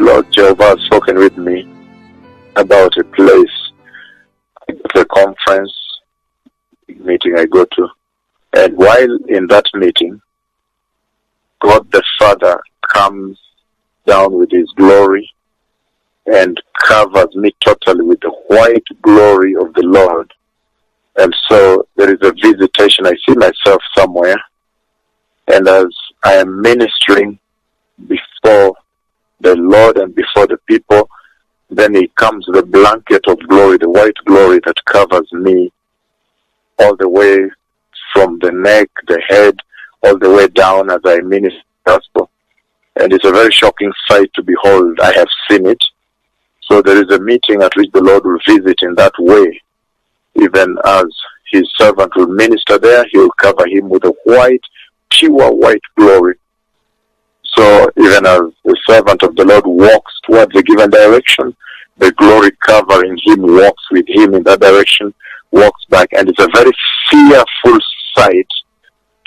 Lord Jehovah has spoken with me about a place, a conference meeting I go to. And while in that meeting, God the Father comes down with His glory and covers me totally with the white glory of the Lord. And so there is a visitation. I see myself somewhere, and as I am ministering before the Lord and before the people, then He comes the blanket of glory, the white glory that covers me all the way from the neck, the head, all the way down as I minister the gospel. And it's a very shocking sight to behold. I have seen it. So there is a meeting at which the Lord will visit in that way. Even as His servant will minister there, He will cover him with a white, pure white glory. So even as the servant of the Lord walks towards a given direction, the glory covering him walks with him in that direction, walks back, and it's a very fearful sight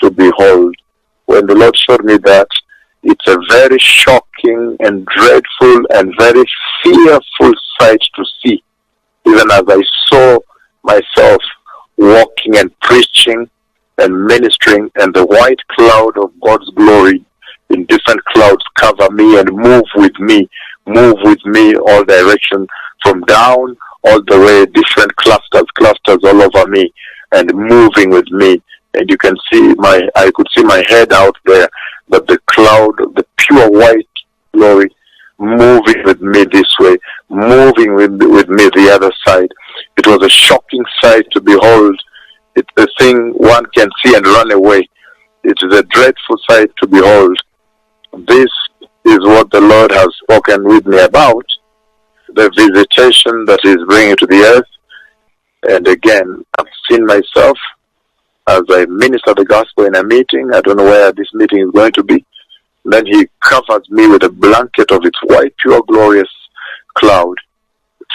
to behold. When the Lord showed me that, it's a very shocking and dreadful and very fearful sight to see. Even as I saw myself walking and preaching and ministering, and the white cloud of God's glory in different clouds cover me and move with me all direction, from down all the way, different clusters all over me, and moving with me. And you can see I could see my head out there, but the cloud, the pure white glory, moving with me this way, moving with me the other side. It was a shocking sight to behold. It's a thing one can see and run away. It is a dreadful sight to behold. This is what the Lord has spoken with me about, the visitation that He is bringing to the earth. And again, I've seen myself as I minister the gospel in a meeting. I don't know where this meeting is going to be. Then He covers me with a blanket of its white, pure, glorious cloud,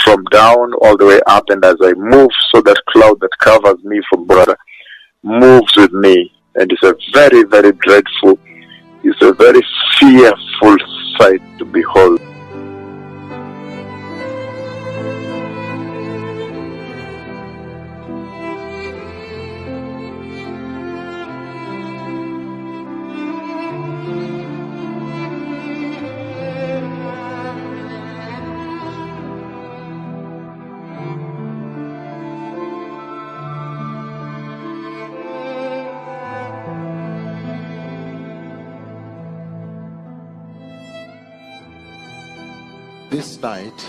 from down all the way up. And as I move, so that cloud that covers me from brother moves with me. And it's a very, very dreadful, it's a very fearful sight to behold. This night,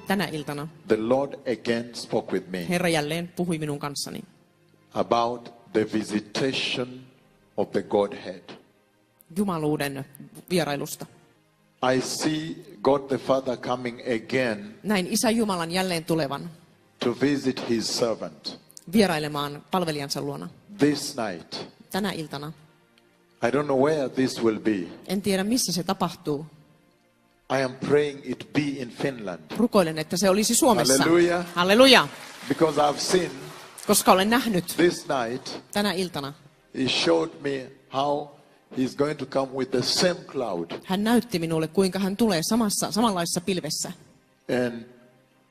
tänä iltana the Lord again spoke with me Herra jälleen puhui minun kanssani about the visitation of the Godhead. Jumaluuden vierailusta. I see God the Father coming again Näin Isä Jumalan jälleen tulevan to visit His servant vierailemaan palvelijansa luona. this night. Tänä iltana. I don't know where this will be. En tiedä missä se tapahtuu. I am praying it be in Finland. Rukoilen, että se olisi Suomessa. Hallelujah. Halleluja. Because I've seen Koska olen nähnyt this night, tänä iltana. He showed me how He's going to come with the same cloud Hän näytti minulle, kuinka hän tulee samanlaisessa pilvessä. and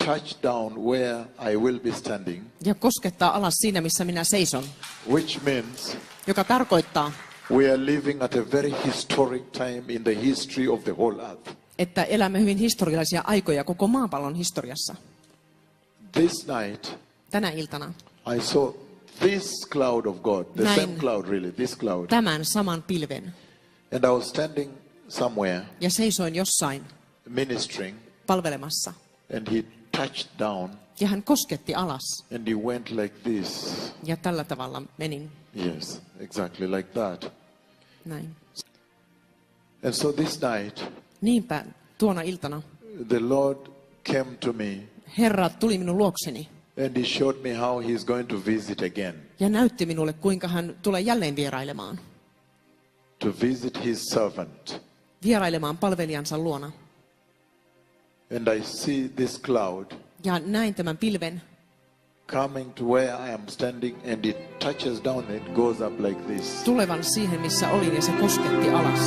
touch down where I will be standing, Ja koskettaa alas siinä, missä minä seison. which means Joka tarkoittaa, we are living at a very historic time in the history of the whole earth. että elämme hyvin historiallisia aikoja koko maapallon historiassa. This night, Tänä iltana I saw this cloud of God, the Näin. same cloud really, this cloud. tämän saman pilven. And I was standing somewhere Ja seisoin jossain ministering, palvelemassa. and He touched down Ja hän kosketti alas. and He went like this. Ja tällä tavalla menin. Yes, exactly like that. Näin. And so this night, Niinpä tuona iltana the Lord came to me Herra tuli minun luokseni and He showed me how He's going to visit again, ja näytti minulle, kuinka hän tulee jälleen vierailemaan. to visit His servant. Vierailemaan palvelijansa luona. And I see this cloud Ja näin tämän pilven coming to where I am standing, and it touches down and it goes up like this. tulevan siihen, missä olin, ja se kosketti alas.